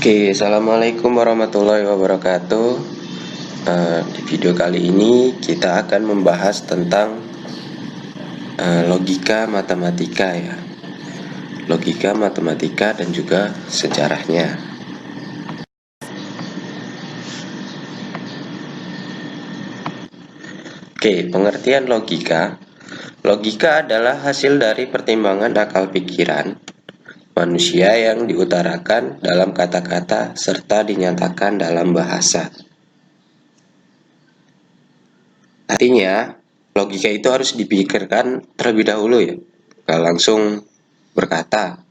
Oke, assalamualaikum warahmatullahi wabarakatuh. Di video kali ini kita akan membahas tentang logika matematika ya, logika matematika dan juga sejarahnya. Oke, pengertian logika. Logika adalah hasil dari pertimbangan akal pikiran manusia yang diutarakan dalam kata-kata serta dinyatakan dalam bahasa. Artinya, logika itu harus dipikirkan terlebih dahulu ya, nggak langsung berkata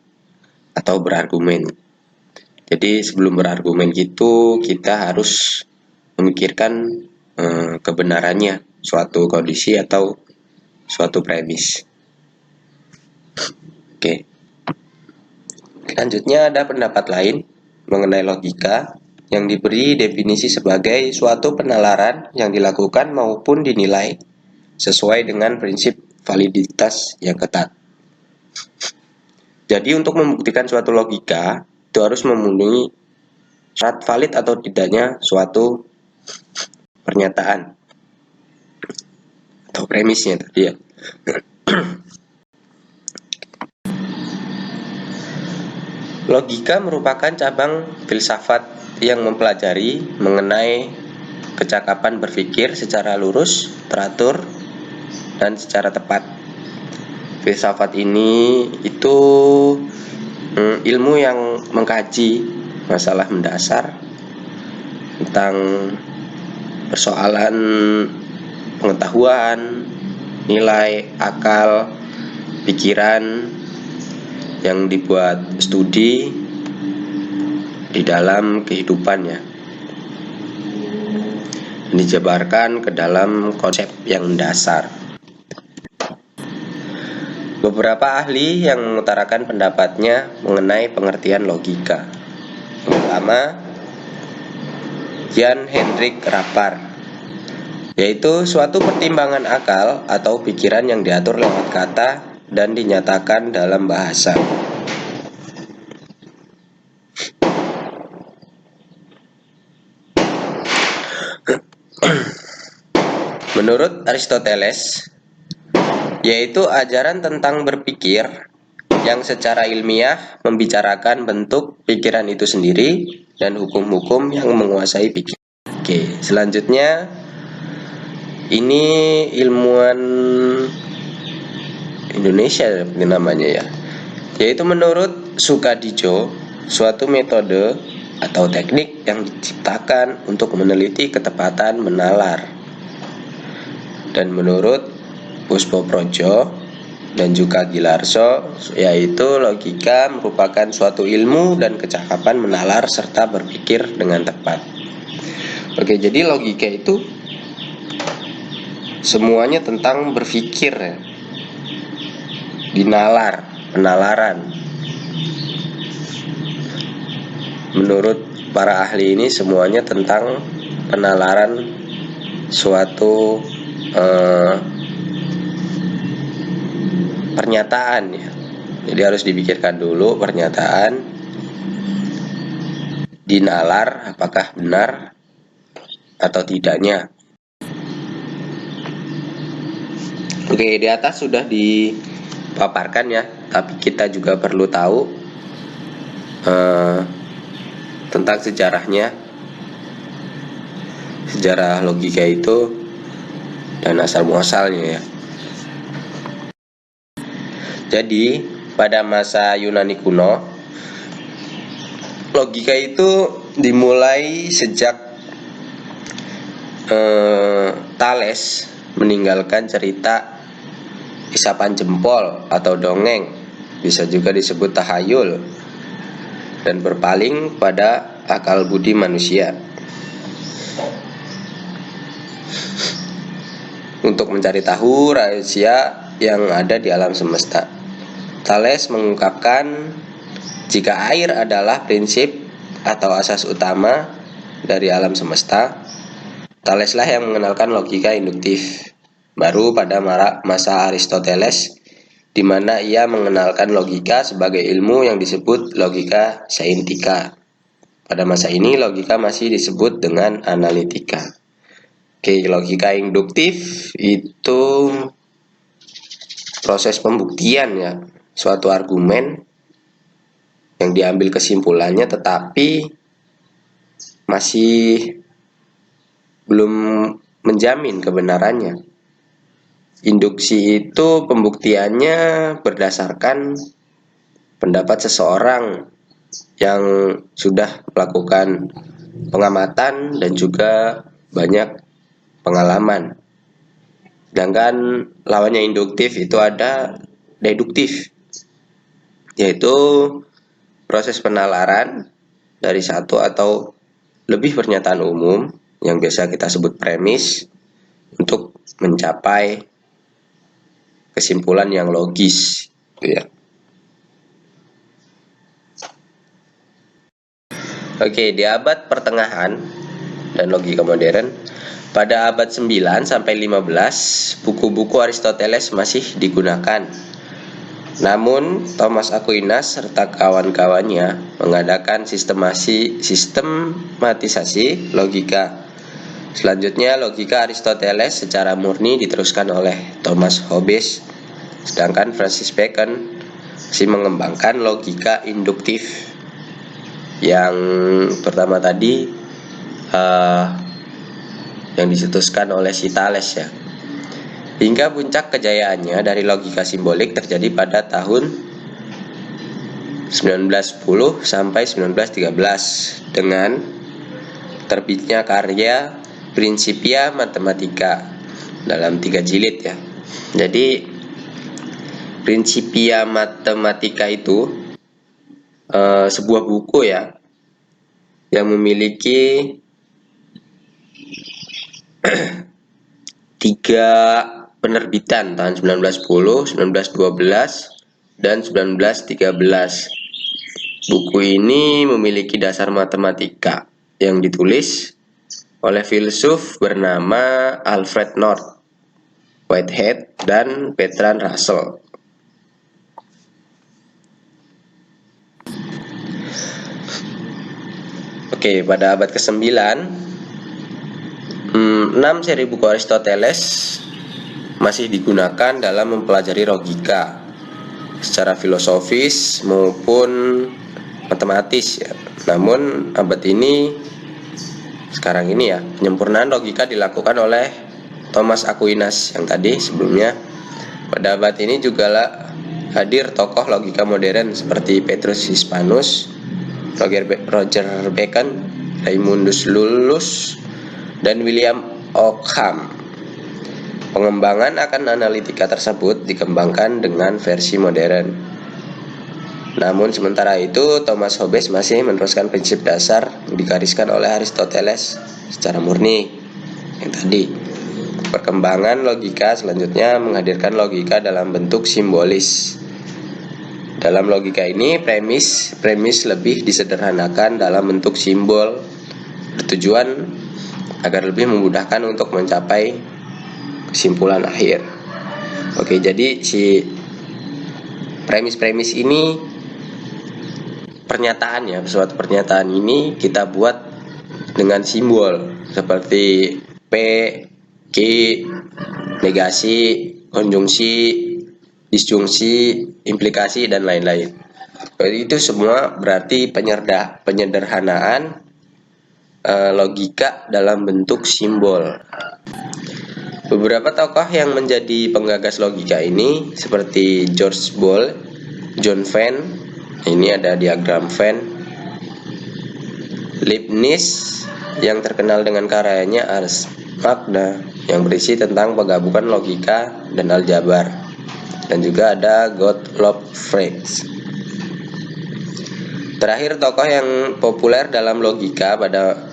atau berargumen. Jadi sebelum berargumen gitu, kita harus memikirkan kebenarannya suatu kondisi atau suatu premis. Oke. Selanjutnya ada pendapat lain mengenai logika yang diberi definisi sebagai suatu penalaran yang dilakukan maupun dinilai sesuai dengan prinsip validitas yang ketat. Jadi untuk membuktikan suatu logika itu harus memenuhi syarat valid atau tidaknya suatu pernyataan atau premisnya tadi ya. Logika merupakan cabang filsafat yang mempelajari mengenai kecakapan berpikir secara lurus, teratur, dan secara tepat. Filsafat ini itu ilmu yang mengkaji masalah mendasar tentang persoalan pengetahuan, nilai, akal, pikiran yang dibuat studi di dalam kehidupannya, dijabarkan ke dalam konsep yang mendasar. Beberapa ahli yang mengutarakan pendapatnya mengenai pengertian logika. Yang pertama, Jan Hendrik Rappard, yaitu suatu pertimbangan akal atau pikiran yang diatur lewat kata dan dinyatakan dalam bahasa. Menurut Aristoteles, yaitu ajaran tentang berpikir yang secara ilmiah membicarakan bentuk pikiran itu sendiri dan hukum-hukum yang menguasai pikiran. Oke, selanjutnya ini ilmuwan Indonesia namanya ya, yaitu menurut Sukadijo, suatu metode atau teknik yang diciptakan untuk meneliti ketepatan menalar. Dan menurut Puspo Projo dan juga Gilarso, yaitu logika merupakan suatu ilmu dan kecakapan menalar serta berpikir dengan tepat. Oke, jadi logika itu semuanya tentang berpikir ya. Dinalar, penalaran. Menurut para ahli ini semuanya tentang penalaran suatu pernyataan ya. Jadi harus dipikirkan dulu pernyataan, dinalar apakah benar atau tidaknya. Oke, di atas sudah dipaparkan ya, tapi kita juga perlu tahu tentang sejarahnya, sejarah logika itu dan asal muasalnya ya. Jadi pada masa Yunani kuno, logika itu dimulai sejak Thales meninggalkan cerita isapan jempol atau dongeng, bisa juga disebut tahayul, dan berpaling pada akal budi manusia untuk mencari tahu rahasia yang ada di alam semesta. Thales mengungkapkan jika air adalah prinsip atau asas utama dari alam semesta, Thaleslah yang mengenalkan logika induktif. Baru pada masa Aristoteles, di mana ia mengenalkan logika sebagai ilmu yang disebut logika saintika Pada masa ini logika masih disebut dengan analitika. Oke, logika induktif itu proses pembuktian ya, suatu argumen yang diambil kesimpulannya tetapi masih belum menjamin kebenarannya. Induksi itu pembuktiannya berdasarkan pendapat seseorang yang sudah melakukan pengamatan dan juga banyak pengalaman. Sedangkan lawannya induktif itu ada deduktif, yaitu proses penalaran dari satu atau lebih pernyataan umum yang biasa kita sebut premis untuk mencapai kesimpulan yang logis, gitu ya. Oke, di abad pertengahan dan logika modern, pada abad 9 sampai 15, buku-buku Aristoteles masih digunakan. Namun, Thomas Aquinas serta kawan-kawannya mengadakan sistematisasi logika. Selanjutnya, logika Aristoteles secara murni diteruskan oleh Thomas Hobbes, sedangkan Francis Bacon masih mengembangkan logika induktif. Yang pertama tadi yang dicetuskan oleh si Thales ya. Hingga puncak kejayaannya dari logika simbolik terjadi pada tahun 1910 sampai 1913 dengan terbitnya karya Principia Mathematica dalam 3 jilid ya. Jadi Principia Mathematica itu sebuah buku ya yang memiliki 3 penerbitan tahun 1910, 1912, dan 1913. Buku ini memiliki dasar matematika yang ditulis oleh filsuf bernama Alfred North Whitehead dan Bertrand Russell. Oke, pada abad ke-9, 6 seri buku Aristoteles masih digunakan dalam mempelajari logika secara filosofis maupun matematis ya. Namun abad ini sekarang ini ya, penyempurnaan logika dilakukan oleh Thomas Aquinas yang tadi sebelumnya. Pada abad ini juga hadir tokoh logika modern seperti Petrus Hispanus, Roger Bacon, Raymondus Lullus, dan William Ockham. Pengembangan akan analitika tersebut dikembangkan dengan versi modern. Namun sementara itu Thomas Hobbes masih meneruskan prinsip dasar yang digariskan oleh Aristoteles secara murni yang tadi. Perkembangan logika selanjutnya menghadirkan logika dalam bentuk simbolis. Dalam logika ini premis lebih disederhanakan dalam bentuk simbol, bertujuan agar lebih memudahkan untuk mencapai kesimpulan akhir. Oke, jadi si premis ini suatu pernyataan ini kita buat dengan simbol seperti P, Q, negasi, konjungsi, disjungsi, implikasi, dan lain-lain. Itu semua berarti penyederhanaan logika dalam bentuk simbol. Beberapa tokoh yang menjadi penggagas logika ini seperti George Boole, John Venn, ini ada diagram Venn, Leibniz yang terkenal dengan karyanya Ars Magna yang berisi tentang penggabungan logika dan aljabar, dan juga ada Gottlob Frege. Terakhir tokoh yang populer dalam logika pada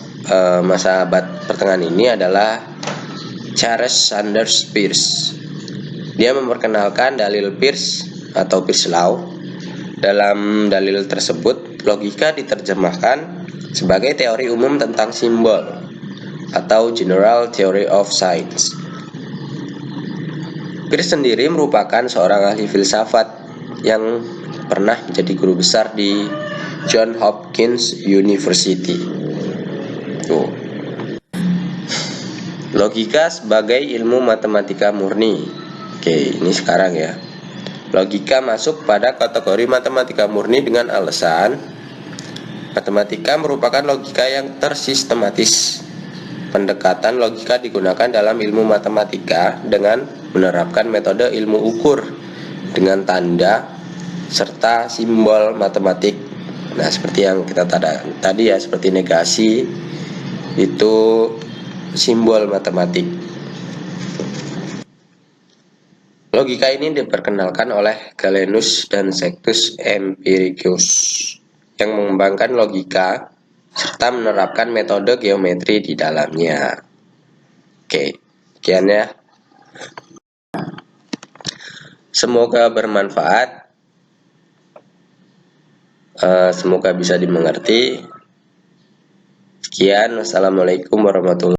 masa abad pertengahan ini adalah Charles Sanders Peirce. Dia memperkenalkan dalil Peirce atau Peirce Law. Dalam dalil tersebut, logika diterjemahkan sebagai teori umum tentang simbol atau General Theory of Signs. Peirce sendiri merupakan seorang ahli filsafat yang pernah menjadi guru besar di Johns Hopkins University. Tuh. Logika sebagai ilmu matematika murni. Oke, ini sekarang ya. Logika masuk pada kategori matematika murni dengan alasan matematika merupakan logika yang tersistematis. Pendekatan logika digunakan dalam ilmu matematika dengan menerapkan metode ilmu ukur dengan tanda serta simbol matematik. Nah, seperti yang kita tadi ya, seperti negasi itu simbol matematik. Logika ini diperkenalkan oleh Galenus dan Sextus Empiricus yang mengembangkan logika serta menerapkan metode geometri di dalamnya. Oke, sekian ya. Semoga bermanfaat. Semoga bisa dimengerti. Sekian, wassalamualaikum warahmatullahi wabarakatuh.